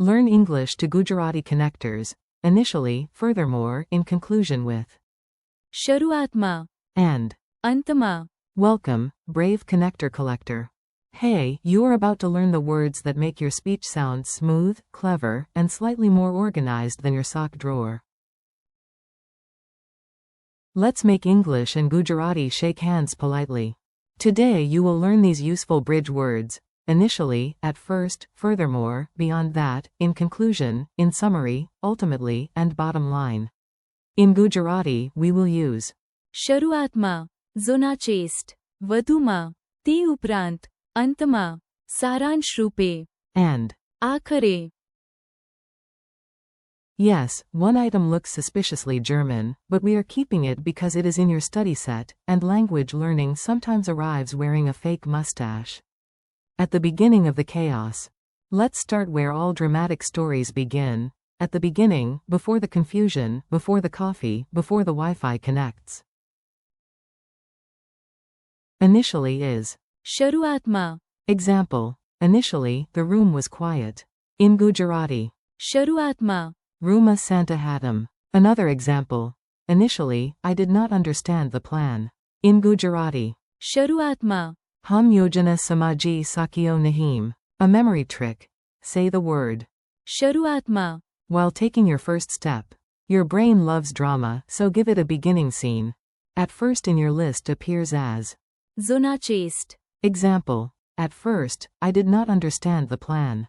Learn English to Gujarati connectors, initially, furthermore, in conclusion with શરૂઆતમાં, and. અંતમાં. Welcome, brave connector collector. Hey, you are about to learn the words that make your speech sound smooth, clever, and slightly more organized than your sock drawer. Let's make English and Gujarati shake hands politely. Today you will learn these useful bridge words, initially, at first, furthermore, beyond that, in conclusion, in summary, ultimately, and bottom line. In Gujarati, we will use શરૂઆતમાં, ઝોના chest, વધુમાં, તે ઉપરાંત, અંતમાં, સારાંશ રૂપે, and. આખરે. Yes, one item looks suspiciously German, but we are keeping it because it is in your study set, and language learning sometimes arrives wearing a fake mustache. At the beginning of the chaos. Let's start where all dramatic stories begin, at the beginning, before the confusion, before the coffee, before the Wi-Fi connects. Initially is શરૂઆતમાં, example. Initially, the room was quiet. In Gujarati, શરૂઆતમાં, Ruma Santa Hatam. Another example. Initially, I did not understand the plan. In Gujarati, શરૂઆતમાં, Hum Yojana Samaji Sakyo Nahim. A memory trick. Say the word શરૂઆતમાં, while taking your first step. Your brain loves drama, so give it a beginning scene. At first in your list appears as zona chest. example. At first, I did not understand the plan.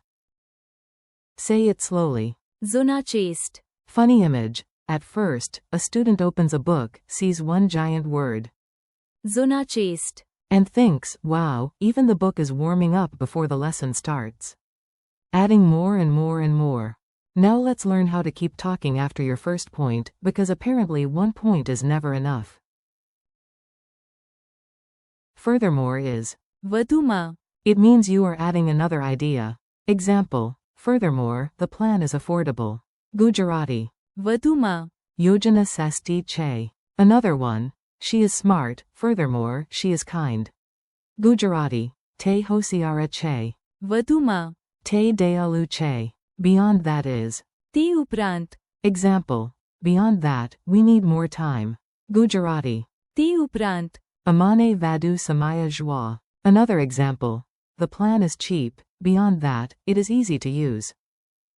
Say it slowly. Zona chest. Funny image. At first, a student opens a book, sees one giant word, zona chest. and thinks, wow, even the book is warming up before the lesson starts. Adding more and more and more. Now let's learn how to keep talking after your first point, because apparently one point is never enough. Furthermore is વધુમાં, it means you are adding another idea. Example. Furthermore, the plan is affordable. Gujarati. વધુમાં, Yojana Sasti Che. Another one. She is smart, furthermore, she is kind. Gujarati. Te Hosiara Che. વધુમાં, Te Dayalu Che. Beyond that is તે ઉપરાંત, example. Beyond that, we need more time. Gujarati. તે ઉપરાંત, Amane Vadu Samaya Joie. Another example. The plan is cheap, beyond that, it is easy to use.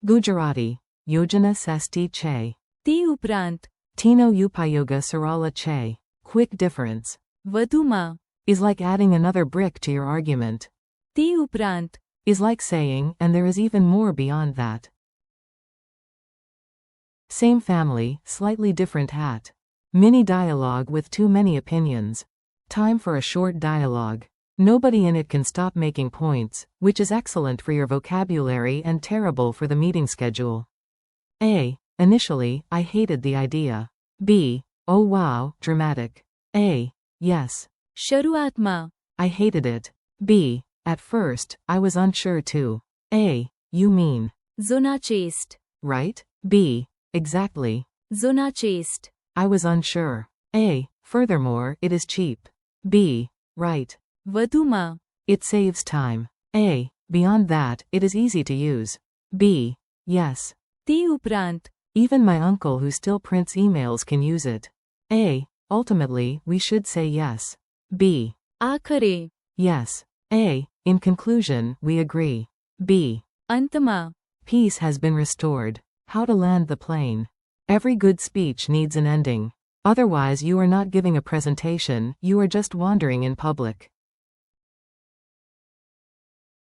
Gujarati. Yojana Sasti Che. તે ઉપરાંત, Tino Upayoga Sarala Che. Quick difference. વધુમાં, Is like adding another brick to your argument. તે ઉપરાંત, Is like saying, and there is even more beyond that. Same family, slightly different hat. Mini dialogue with too many opinions. Time for a short dialogue. Nobody in it can stop making points, which is excellent for your vocabulary and terrible for the meeting schedule. A. Initially, I hated the idea. B. Oh wow, dramatic. A. Yes. શરૂઆતમાં, I hated it. B. At first, I was unsure too. A. You mean. Zona chest. Right? B. Exactly. Zona chest. I was unsure. A. Furthermore, it is cheap. B. Right. વધુમાં, It saves time. A. Beyond that, it is easy to use. B. Yes. તે ઉપરાંત, Even my uncle who still prints emails can use it. A. Ultimately, we should say yes. B. આખરે, Yes. A. In conclusion, we agree. B. અંતમાં, Peace has been restored. How to land the plane. Every good speech needs an ending. Otherwise you are not giving a presentation, you are just wandering in public.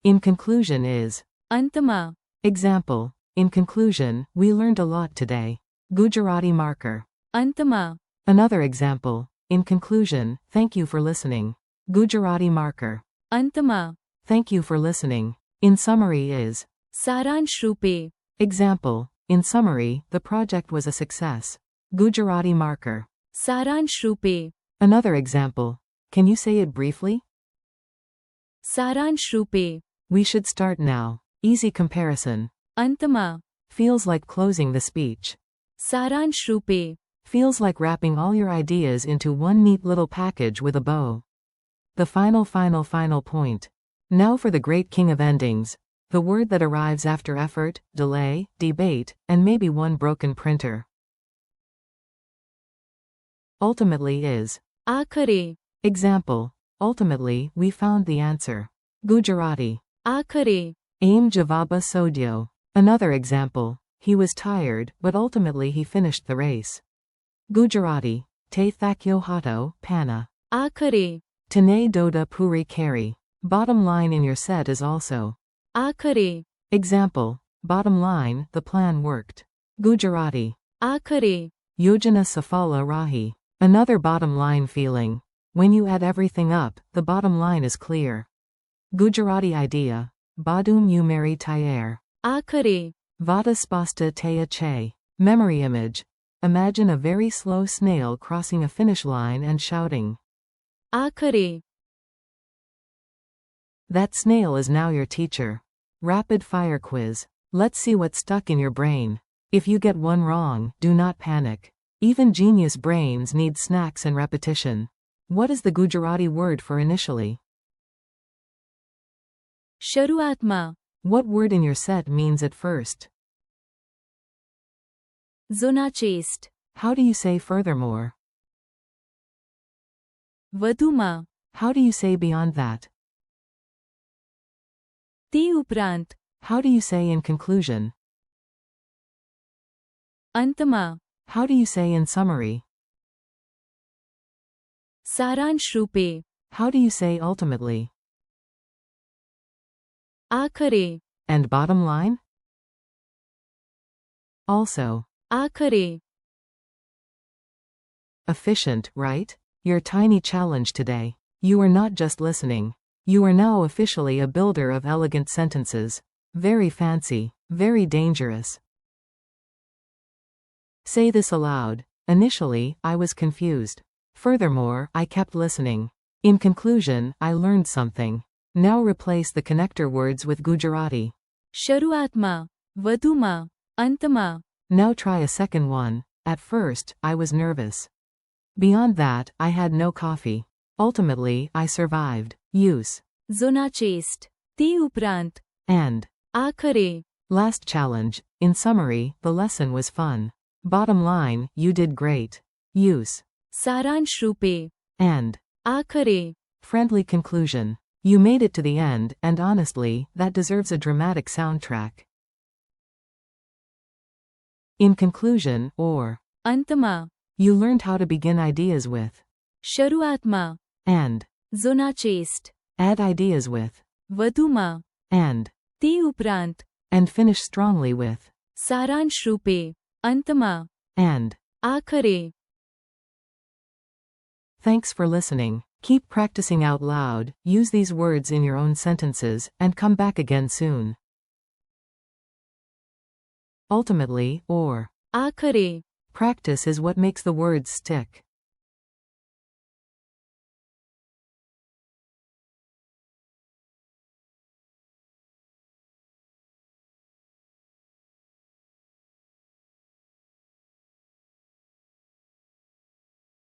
In conclusion is અંતમાં, example. In conclusion, we learned a lot today. Gujarati marker. અંતમાં, Another example. In conclusion, thank you for listening. Gujarati marker. અંતમાં, Thank you for listening. In summary is સારાંશ રૂપે, example. In summary, the project was a success. Gujarati marker. સારાંશ રૂપે, Another example. Can you say it briefly? સારાંશ રૂપે, We should start now. Easy comparison. અંતમાં, Feels like closing the speech. સારાંશ રૂપે, Feels like wrapping all your ideas into one neat little package with a bow. The final point. Now for the great king of endings. The word that arrives after effort, delay, debate, and maybe one broken printer. Ultimately is. Akhare, Example. Ultimately, we found the answer. Gujarati. Akhare, Aim Javaba Sodyo. Another example. He was tired, but ultimately he finished the race. Gujarati. Te thakyo hato, pana. Akhare, Tane doda puri kari. Bottom line in your set is also. Akhare, Example. Bottom line, the plan worked. Gujarati. Akhare, Yojana safala rahi. Another bottom line feeling. When you add everything up, the bottom line is clear. Gujarati idea. Badum umeri tayar. Akhare, Vada spasta taya che. Memory image. Imagine a very slow snail crossing a finish line and shouting. Akhare, That snail is now your teacher. Rapid fire quiz. Let's see what's stuck in your brain. If you get one wrong, do not panic. Even genius brains need snacks and repetition. What is the Gujarati word for initially? शरुआतमा, What word in your set means at first? जुना chest, How do you say furthermore? વધુમાં, How do you say beyond that? તે ઉપરાંત, How do you say in conclusion? અંતમાં, How do you say in summary? સારાંશ રૂપે, How do you say ultimately? આખરે, And bottom line? Also. આખરે, Efficient, right? Your tiny challenge today. You are not just listening. You are now officially a builder of elegant sentences. Very fancy, very dangerous. Say this aloud. Initially, I was confused. Furthermore, I kept listening. In conclusion, I learned something. Now replace the connector words with Gujarati. શરુઆતમાં, વધુમાં, અંતમાં, Now try a second one. At first, I was nervous. Beyond that, I had no coffee. Ultimately, I survived. Use. जुना chest, તે ઉપરાંત, And. આખરે, Last challenge. In summary, the lesson was fun. Bottom line, you did great. Use. સારાંશ રૂપે, And. આખરે, Friendly conclusion. You made it to the end, and honestly, that deserves a dramatic soundtrack. In conclusion, or. અંતમાં, You learned how to begin ideas with. શરુઆતમાં, And. जुना chest, Add ideas with. વધુમાં, And. તે ઉપરાંત, And finish strongly with. સારાંશ રૂપે, અંતમાં, And. આખરે. Thanks for listening. Keep practicing out loud, use these words in your own sentences, and come back again soon. Ultimately, or. આખરે, Practice is what makes the words stick.